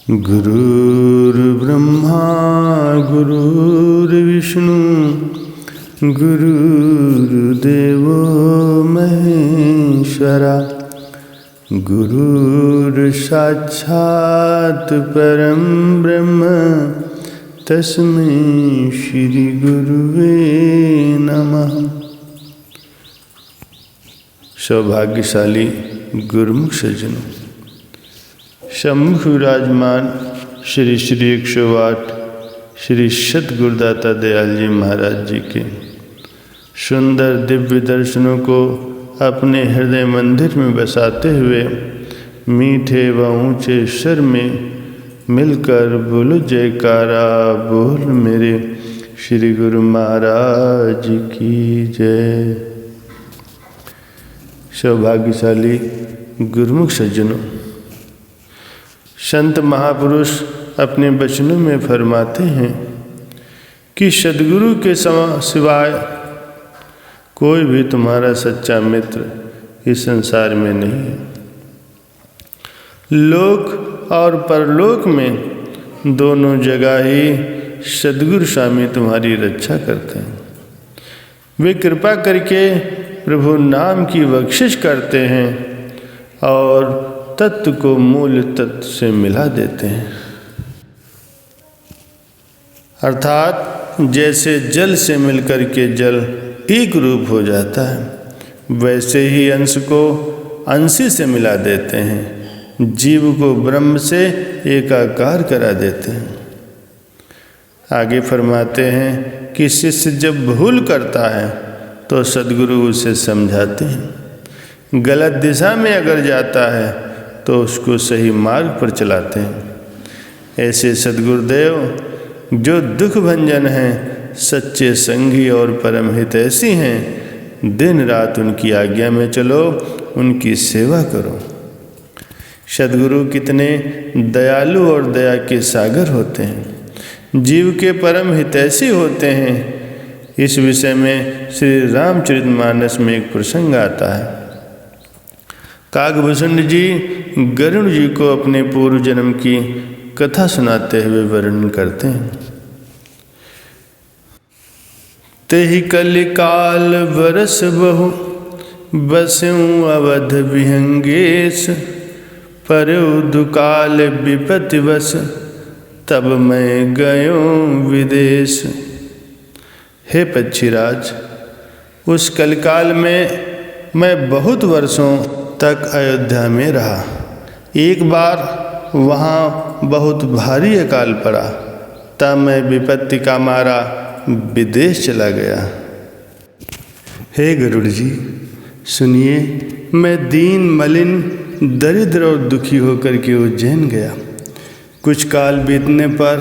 गुरुर्ब्रह्मा गुरुर्विष्णु गुरुर्देवो महेश्वरा गुरुर्साक्षात् परं ब्रह्म तस्मै श्री गुरुवे नमः। सौभाग्यशाली गुरुमुख सज्जनों, सम्मुख विराजमान श्री 108 श्री सद्गुरुदाता दयाल जी महाराज जी के सुंदर दिव्य दर्शनों को अपने हृदय मंदिर में बसाते हुए मीठे व ऊंचे स्वर में मिलकर बोलो जयकारा बोल मेरे श्री गुरु महाराज की जय। सौभाग्यशाली गुरुमुख सज्जनों, संत महापुरुष अपने वचनों में फरमाते हैं कि सद्गुरु के सिवाय कोई भी तुम्हारा सच्चा मित्र इस संसार में नहीं है। लोक और परलोक में दोनों जगह ही सद्गुरु स्वामी तुम्हारी रक्षा करते हैं। वे कृपा करके प्रभु नाम की बख्शिश करते हैं और तत्व को मूल तत्व से मिला देते हैं। अर्थात जैसे जल से मिलकर के जल एक रूप हो जाता है, वैसे ही अंश को अंशी से मिला देते हैं, जीव को ब्रह्म से एकाकार करा देते हैं। आगे फरमाते हैं कि शिष्य जब भूल करता है तो सद्गुरु उसे समझाते हैं, गलत दिशा में अगर जाता है तो उसको सही मार्ग पर चलाते हैं। ऐसे सद्गुरुदेव जो दुख भंजन हैं, सच्चे संगी और परम हितैषी हैं, दिन रात उनकी आज्ञा में चलो, उनकी सेवा करो। सद्गुरु कितने दयालु और दया के सागर होते हैं, जीव के परम हितैषी होते हैं। इस विषय में श्री रामचरितमानस में एक प्रसंग आता है। काकभूषण जी गरुड़ जी को अपने पूर्व जन्म की कथा सुनाते हुए वर्णन करते हैं। तेहि कलिकाल बरस बहु बस्यूं अवध विहंगेश, परउ दुकाल विपत्ति बस तब मैं गयो विदेश। हे पक्षीराज, उस कलिकाल में मैं बहुत वर्षों तक अयोध्या में रहा। एक बार वहाँ बहुत भारी अकाल पड़ा, तब मैं विपत्ति का मारा विदेश चला गया। हे गरुड़ जी, सुनिए, मैं दीन मलिन दरिद्र और दुखी होकर के उज्जैन गया। कुछ काल बीतने पर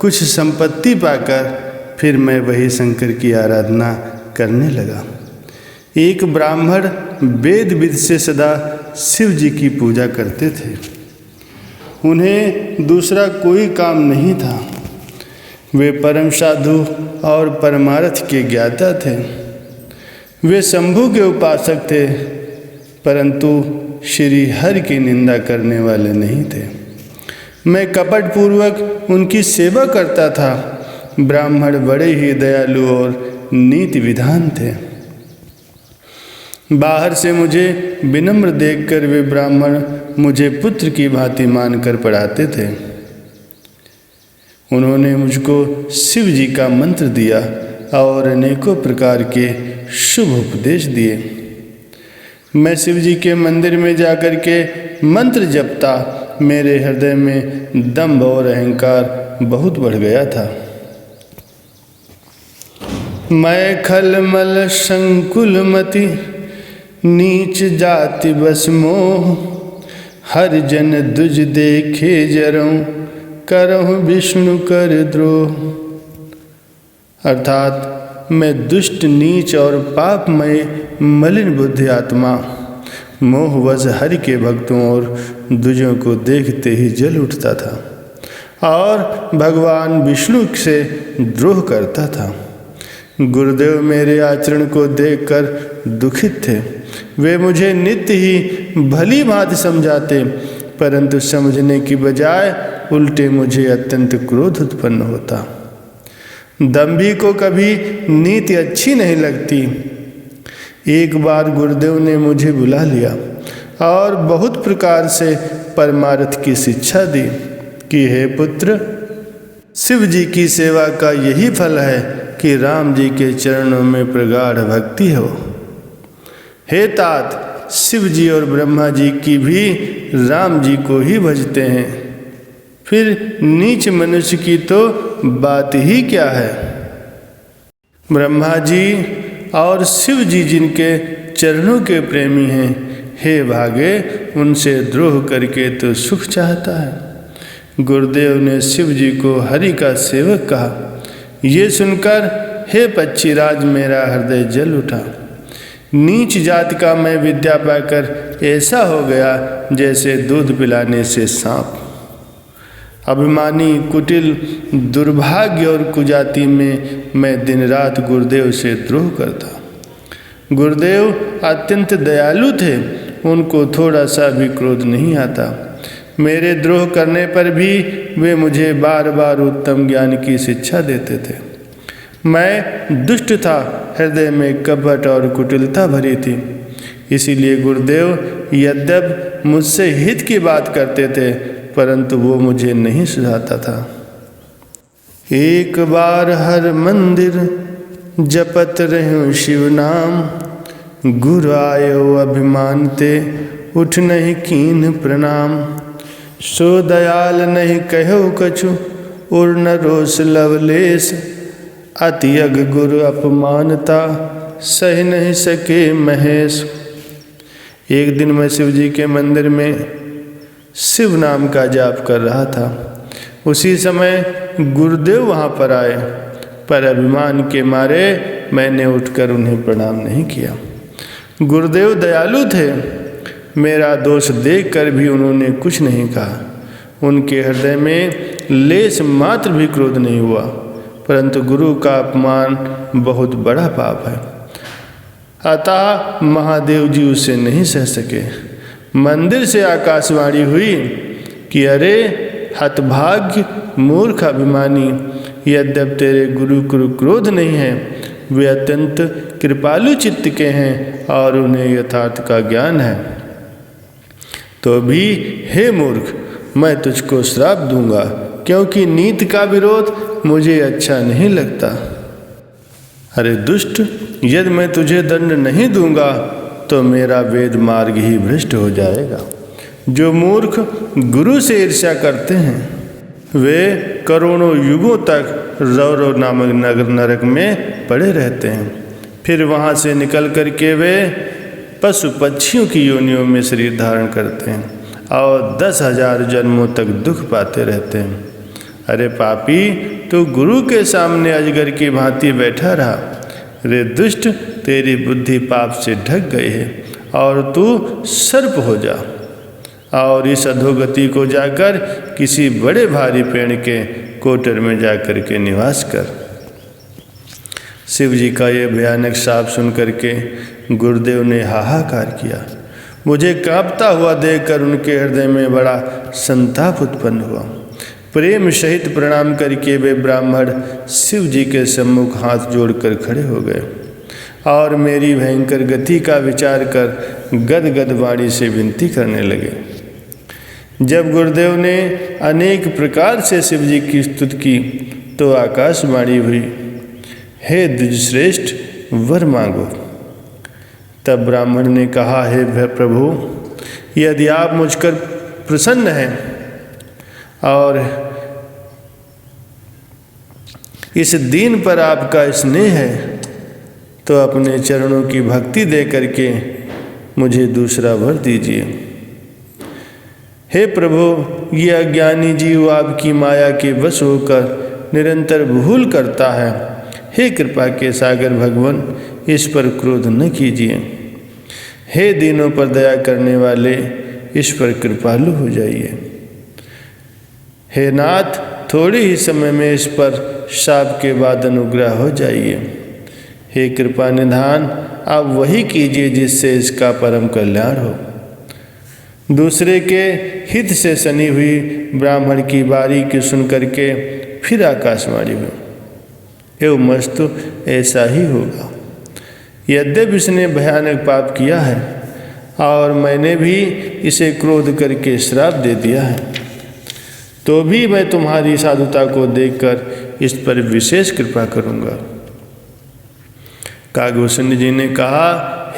कुछ संपत्ति पाकर फिर मैं वही शंकर की आराधना करने लगा। एक ब्राह्मण वेद विधि से सदा शिव जी की पूजा करते थे। उन्हें दूसरा कोई काम नहीं था। वे परम साधु और परमार्थ के ज्ञाता थे। वे शंभु के उपासक थे, परंतु श्री हरि की निंदा करने वाले नहीं थे। मैं कपट पूर्वक उनकी सेवा करता था। ब्राह्मण बड़े ही दयालु और नीति विधान थे। बाहर से मुझे विनम्र देखकर वे ब्राह्मण मुझे पुत्र की भांति मानकर पढ़ाते थे। उन्होंने मुझको शिव जी का मंत्र दिया और अनेकों प्रकार के शुभ उपदेश दिए। मैं शिव जी के मंदिर में जाकर के मंत्र जपता, मेरे हृदय में दंभ और अहंकार बहुत बढ़ गया था। मैं खलमल संकुल मति नीच जाति बस मोह, हर जन दुज देखे जरऊं करहूं विष्णु कर द्रोह। अर्थात मैं दुष्ट नीच और पापमय मलिन बुद्धि आत्मा मोहवश हरि के भक्तों और दुजों को देखते ही जल उठता था और भगवान विष्णु से द्रोह करता था। गुरुदेव मेरे आचरण को देखकर दुखित थे। वे मुझे नित्य ही भली भांति समझाते, परंतु समझने की बजाय उल्टे मुझे अत्यंत क्रोध उत्पन्न होता। दंभी को कभी नीति अच्छी नहीं लगती। एक बार गुरुदेव ने मुझे बुला लिया और बहुत प्रकार से परमार्थ की शिक्षा दी कि हे पुत्र, शिव जी की सेवा का यही फल है कि राम जी के चरणों में प्रगाढ़ भक्ति हो। हे तात, शिव जी और ब्रह्मा जी की भी राम जी को ही भजते हैं, फिर नीच मनुष्य की तो बात ही क्या है। ब्रह्मा जी और शिव जी जिनके चरणों के प्रेमी हैं, हे भागे, उनसे द्रोह करके तो सुख चाहता है। गुरुदेव ने शिव जी को हरि का सेवक कहा। ये सुनकर हे पक्षीराज मेरा हृदय जल उठा। नीच जात का मैं विद्या पाकर ऐसा हो गया जैसे दूध पिलाने से सांप। अभिमानी, कुटिल, दुर्भाग्य और कुजाति में मैं दिन रात गुरुदेव से द्रोह करता। गुरुदेव अत्यंत दयालु थे, उनको थोड़ा सा भी क्रोध नहीं आता। मेरे द्रोह करने पर भी वे मुझे बार बार उत्तम ज्ञान की शिक्षा देते थे। मैं दुष्ट था, हृदय में कपट और कुटिलता भरी थी। इसीलिए गुरुदेव यद्यप मुझसे हित की बात करते थे, परंतु वो मुझे नहीं सुझाता था। एक बार हर मंदिर जपत रहूं शिव नाम, गुरु आयो अभिमान ते उठ नहीं कीन प्रणाम। सो दयाल नहीं कहो कछु उर न रोष लवलेश, अति अग गुरु अपमानता सह नहीं सके महेश। एक दिन मैं शिव जी के मंदिर में शिव नाम का जाप कर रहा था। उसी समय गुरुदेव वहाँ पर आए, पर अभिमान के मारे मैंने उठकर उन्हें प्रणाम नहीं किया। गुरुदेव दयालु थे, मेरा दोष देखकर भी उन्होंने कुछ नहीं कहा। उनके हृदय में लेश मात्र भी क्रोध नहीं हुआ, परंतु गुरु का अपमान बहुत बड़ा पाप है। अतः महादेव जी उसे नहीं सह सके। मंदिर से आकाशवाणी हुई कि अरे हतभाग्य, मूर्ख, अभिमानी, यद्यप तेरे गुरु को क्रोध नहीं है, वे अत्यंत कृपालु चित्त के हैं और उन्हें यथार्थ का ज्ञान है, तो भी हे मूर्ख, मैं तुझको श्राप दूंगा, क्योंकि नीति का विरोध मुझे अच्छा नहीं लगता। अरे दुष्ट, यदि मैं तुझे दंड नहीं दूंगा तो मेरा वेद मार्ग ही भ्रष्ट हो जाएगा। जो मूर्ख गुरु से ईर्ष्या करते हैं, वे करोड़ों युगों तक रौरव नामक नगर नरक में पड़े रहते हैं। फिर वहाँ से निकल कर के वे पशु पक्षियों की योनियों में शरीर धारण करते हैं और 10,000 जन्मों तक दुख पाते रहते हैं। अरे पापी, तू गुरु के सामने अजगर की भांति बैठा रहा। रे दुष्ट, तेरी बुद्धि पाप से ढक गई है और तू सर्प हो जा और इस अधोगति को जाकर किसी बड़े भारी पेड़ के कोटर में जाकर के निवास कर। शिव जी का ये भयानक शाप सुन करके गुरुदेव ने हाहाकार किया। मुझे कांपता हुआ देखकर उनके हृदय में बड़ा संताप उत्पन्न हुआ। प्रेम सहित प्रणाम करके वे ब्राह्मण शिव जी के सम्मुख हाथ जोड़कर खड़े हो गए और मेरी भयंकर गति का विचार कर गदगद वाणी से विनती करने लगे। जब गुरुदेव ने अनेक प्रकार से शिव जी की स्तुति की तो आकाशवाणी हुई, हे द्विजश्रेष्ठ, वर मांगो। तब ब्राह्मण ने कहा, हे प्रभु, यदि आप मुझकर प्रसन्न हैं और इस दीन पर आपका स्नेह है तो अपने चरणों की भक्ति दे करके मुझे दूसरा वर दीजिए। हे प्रभु, ये अज्ञानी जीव आपकी माया के वश होकर निरंतर भूल करता है। हे कृपा के सागर भगवान, इस पर क्रोध न कीजिए। हे दीनों पर दया करने वाले, इस पर कृपालु हो जाइए। हे नाथ, थोड़े ही समय में इस पर शाप के बाद अनुग्रह हो जाइए। हे कृपा निधान, आप वही कीजिए जिससे इसका परम कल्याण हो। दूसरे के हित से सनी हुई ब्राह्मण की बारीकी सुन करके फिर आकाशवाणी हुई, एवं मस्तु ऐसा ही होगा। यद्यपि इसने भयानक पाप किया है और मैंने भी इसे क्रोध करके श्राप दे दिया है, तो भी मैं तुम्हारी साधुता को देखकर इस पर विशेष कृपा करूँगा। काकभूषण जी ने कहा,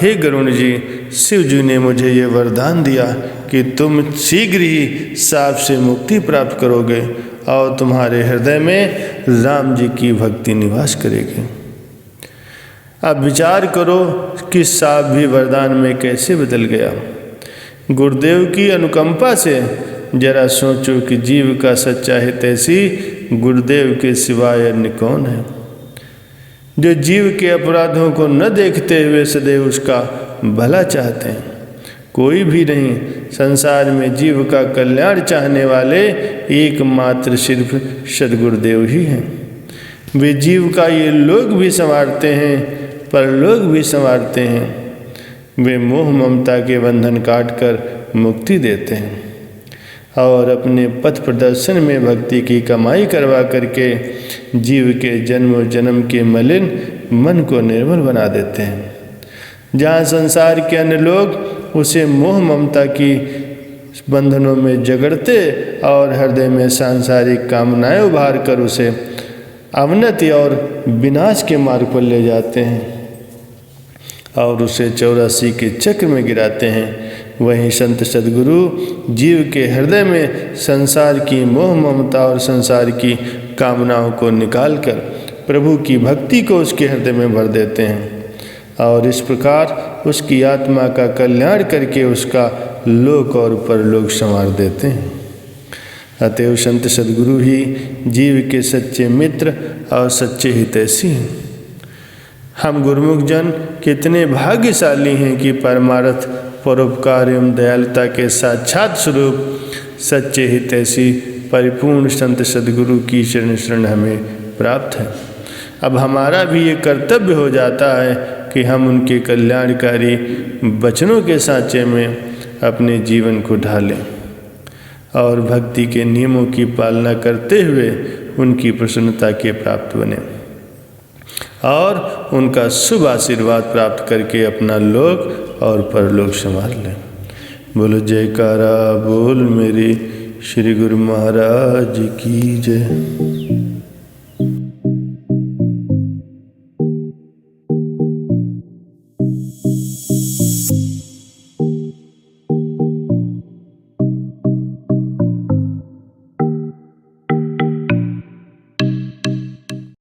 हे गरुण जी, शिव जी ने मुझे ये वरदान दिया कि तुम शीघ्र ही साप से मुक्ति प्राप्त करोगे और तुम्हारे हृदय में राम जी की भक्ति निवास करेगी। अब विचार करो कि साप भी वरदान में कैसे बदल गया। गुरुदेव की अनुकंपा से जरा सोचो कि जीव का सच्चा हितैषी गुरुदेव के सिवाय अन्य कौन है, जो जीव के अपराधों को न देखते हुए सदैव उसका भला चाहते हैं। कोई भी नहीं, संसार में जीव का कल्याण चाहने वाले एकमात्र सिर्फ सद्गुरुदेव ही हैं। वे जीव का ये लोक भी संवारते हैं, परलोक भी संवारते हैं। वे मोह ममता के बंधन काटकर मुक्ति देते हैं और अपने पथ प्रदर्शन में भक्ति की कमाई करवा करके जीव के जन्म जन्म के मलिन मन को निर्मल बना देते हैं। जहाँ संसार के अन्य लोग उसे मोह ममता की बंधनों में जकड़ते और हृदय में सांसारिक कामनाएं उभार कर उसे अवनति और विनाश के मार्ग पर ले जाते हैं और उसे 84 के चक्र में गिराते हैं, वहीं संत सद्गुरु जीव के हृदय में संसार की मोह ममता और संसार की कामनाओं को निकालकर प्रभु की भक्ति को उसके हृदय में भर देते हैं और इस प्रकार उसकी आत्मा का कल्याण करके उसका लोक और परलोक संवार देते हैं। अतएव संत सद्गुरु ही जीव के सच्चे मित्र और सच्चे हितैषी हैं। हम गुरुमुख जन कितने भाग्यशाली हैं कि परमार्थ परोपकार एवं दयालुता के साक्षात स्वरूप सच्चे हितैषी परिपूर्ण संत सद्गुरु की शरण हमें प्राप्त है। अब हमारा भी ये कर्तव्य हो जाता है कि हम उनके कल्याणकारी वचनों के सांचे में अपने जीवन को ढालें और भक्ति के नियमों की पालना करते हुए उनकी प्रसन्नता के प्राप्त बने और उनका शुभ आशीर्वाद प्राप्त करके अपना लोक और परलोक संभाल लें। बोलो जयकारा बोल मेरे श्री गुरु महाराज की जय।